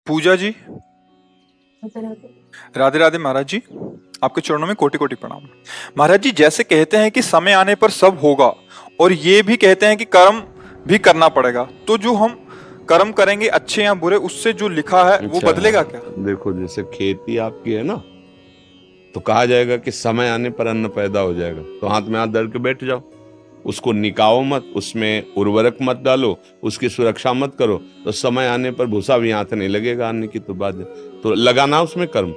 पूजा जी, राधे राधे महाराज जी। आपके चरणों में कोटि कोटि प्रणाम। महाराज जी, जैसे कहते हैं कि समय आने पर सब होगा, और ये भी कहते हैं कि कर्म भी करना पड़ेगा, तो जो हम कर्म करेंगे अच्छे या बुरे, उससे जो लिखा है वो अच्छा, बदलेगा क्या? देखो जैसे खेती आपकी है ना, तो कहा जाएगा कि समय आने पर अन्न पैदा हो जाएगा, तो हाथ में हाथ धर के बैठ जाओ, उसको निकाओ मत, उसमें उर्वरक मत डालो, उसकी सुरक्षा मत करो, तो समय आने पर भूसा भी हाथ नहीं लगेगा अन्न की तो बात है। तो लगाना उसमें कर्म,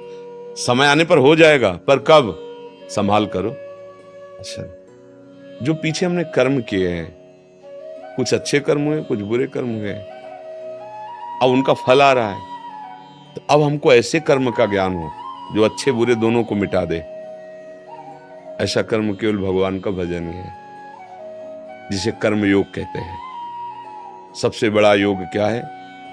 समय आने पर हो जाएगा, पर कब, संभाल करो। अच्छा, जो पीछे हमने कर्म किए हैं, कुछ अच्छे कर्म हुए, कुछ बुरे कर्म हुए, अब उनका फल आ रहा है, तो अब हमको ऐसे कर्म का ज्ञान हो जो अच्छे बुरे दोनों को मिटा दे। ऐसा कर्म केवल भगवान का भजन ही है, जिसे कर्म योग कहते हैं। सबसे बड़ा योग क्या है?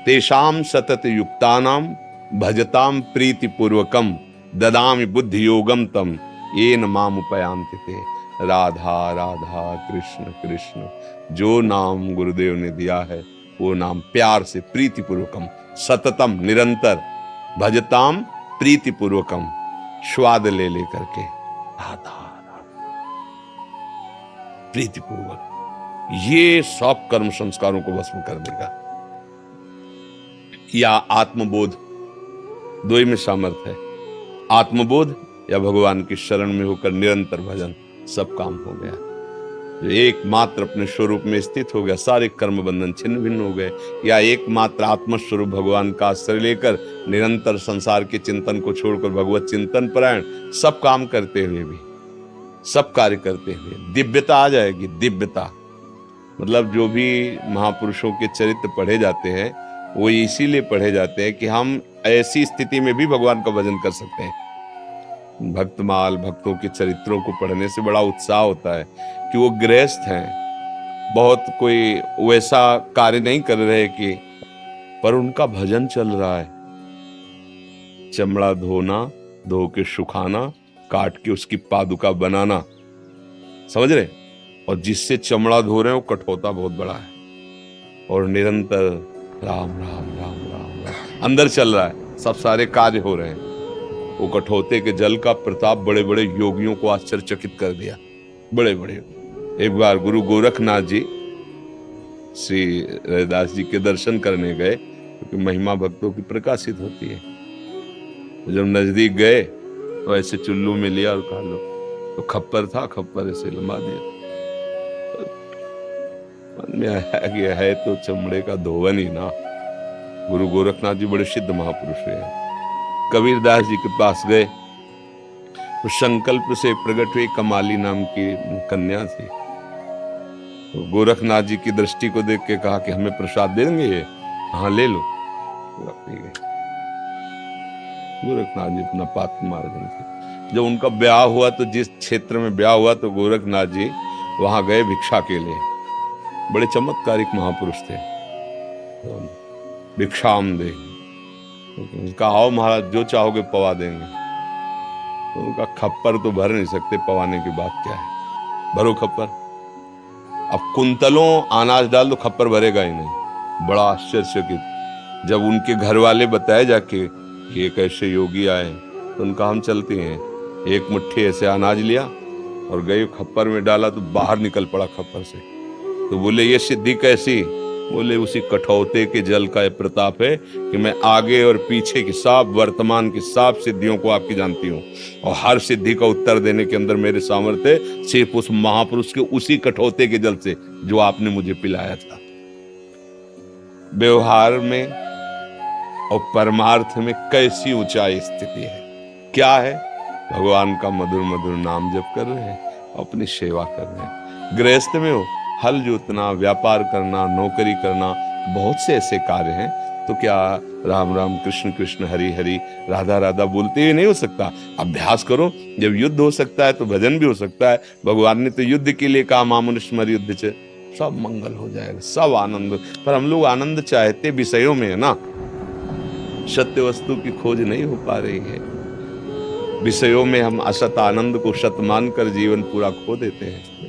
तेषाम सतत युक्तानाम भजताम प्रीति पूर्वकम ददामि बुद्धि योगम तम येन माम उपयांति ते। राधा राधा कृष्ण कृष्ण, जो नाम गुरुदेव ने दिया है वो नाम प्यार से प्रीति पूर्वकम, सततम निरंतर, भजताम प्रीति पूर्वकम, स्वाद ले लेकर के, राधा प्रीति पूर्वक, ये सब कर्म संस्कारों को भस्म कर देगा। या आत्मबोध, दो ही में सामर्थ्य है, आत्मबोध या भगवान की शरण में होकर निरंतर भजन, सब काम हो गया। जो एकमात्र अपने स्वरूप में स्थित हो गया, सारे कर्म बंधन छिन्न भिन्न हो गए। या एकमात्र आत्मस्वरूप भगवान का आश्रय लेकर निरंतर संसार के चिंतन को छोड़कर भगवत चिंतन परायण, सब काम करते हुए भी, सब कार्य करते हुए दिव्यता आ जाएगी। दिव्यता मतलब जो भी महापुरुषों के चरित्र पढ़े जाते हैं, वो इसीलिए पढ़े जाते हैं कि हम ऐसी स्थिति में भी भगवान का भजन कर सकते हैं। भक्तमाल भक्तों के चरित्रों को पढ़ने से बड़ा उत्साह होता है कि वो गृहस्थ हैं, बहुत कोई वैसा कार्य नहीं कर रहे कि, पर उनका भजन चल रहा है। चमड़ा धोना, धो के सुखाना, काट के उसकी पादुका बनाना, समझ रहे? और जिससे चमड़ा धो रहे हैं वो कठोता बहुत बड़ा है, और निरंतर राम राम राम राम राम अंदर चल रहा है, सब सारे कार्य हो रहे हैं। वो कठौते के जल का प्रताप बड़े बड़े योगियों को आश्चर्यचकित कर दिया। बड़े बड़े, एक बार गुरु गोरखनाथ जी श्री रविदास जी के दर्शन करने गए, क्योंकि महिमा भक्तों की प्रकाशित होती है। जब नजदीक गए तो ऐसे चुल्लू में लिया और खा लो, तो खप्पर था, खप्पर ऐसे लंबा दिया। मन में आया कि है तो चमड़े का धोवन ही ना। गुरु गोरखनाथ जी बड़े सिद्ध महापुरुष हैं। कबीरदास जी के पास गए, तो संकल्प से प्रकट हुई कमाली नाम की कन्या थी। तो गोरखनाथ जी की दृष्टि को देख के कहा कि हमें प्रसाद देंगे ये? हाँ ले लो। गोरखनाथ जी अपना पात्र मार्जन थे। जब उनका ब्याह हुआ, तो जिस क्षेत्र में ब्याह हुआ, तो गोरखनाथ जी वहां गए भिक्षा के लिए। बड़े चमत्कारिक महापुरुष थे। तो भिक्षाम दे, उनका आओ महाराज जो चाहोगे पवा देंगे। तो उनका खप्पर तो भर नहीं सकते, पवाने की बात क्या है, भरो खप्पर। अब कुंतलों अनाज डाल दो, खप्पर भरेगा ही नहीं। बड़ा आश्चर्यचकित जब उनके घर वाले बताए जाके कि एक ऐसे योगी आए, तो उनका हम चलते हैं, एक मुट्ठी ऐसे अनाज लिया और गए खप्पर में डाला, तो बाहर निकल पड़ा खप्पर से। तो बोले ये सिद्धि कैसी? बोले उसी कठौते के जल का ये प्रताप है कि मैं आगे और पीछे की सब वर्तमान की सब सिद्धियों को आपकी जानती हूँ, और हर सिद्धि का उत्तर देने के अंदर मेरे सामर्थ्य सिर्फ उस महापुरुष के उसी कठौते के जल से जो आपने मुझे पिलाया था। व्यवहार में और परमार्थ में कैसी ऊंचाई स्थिति है, क्या है? भगवान का मधुर मधुर नाम जप कर रहे हैं, अपनी सेवा कर रहे हैं। गृहस्थ में हो, हल जोतना, व्यापार करना, नौकरी करना, बहुत से ऐसे कार्य हैं। तो क्या राम राम कृष्ण कृष्ण हरि हरि राधा राधा बोलते हुए नहीं हो सकता? अभ्यास करो। जब युद्ध हो सकता है तो भजन भी हो सकता है। भगवान ने तो युद्ध के लिए कहा, मामनुष्मर युद्ध च, सब मंगल हो जाएगा, सब आनंद। पर हम लोग आनंद चाहते विषयों में है ना, सत्य वस्तु की खोज नहीं हो पा रही है। विषयों में हम असत आनंद को सत मानकर जीवन पूरा खो देते हैं।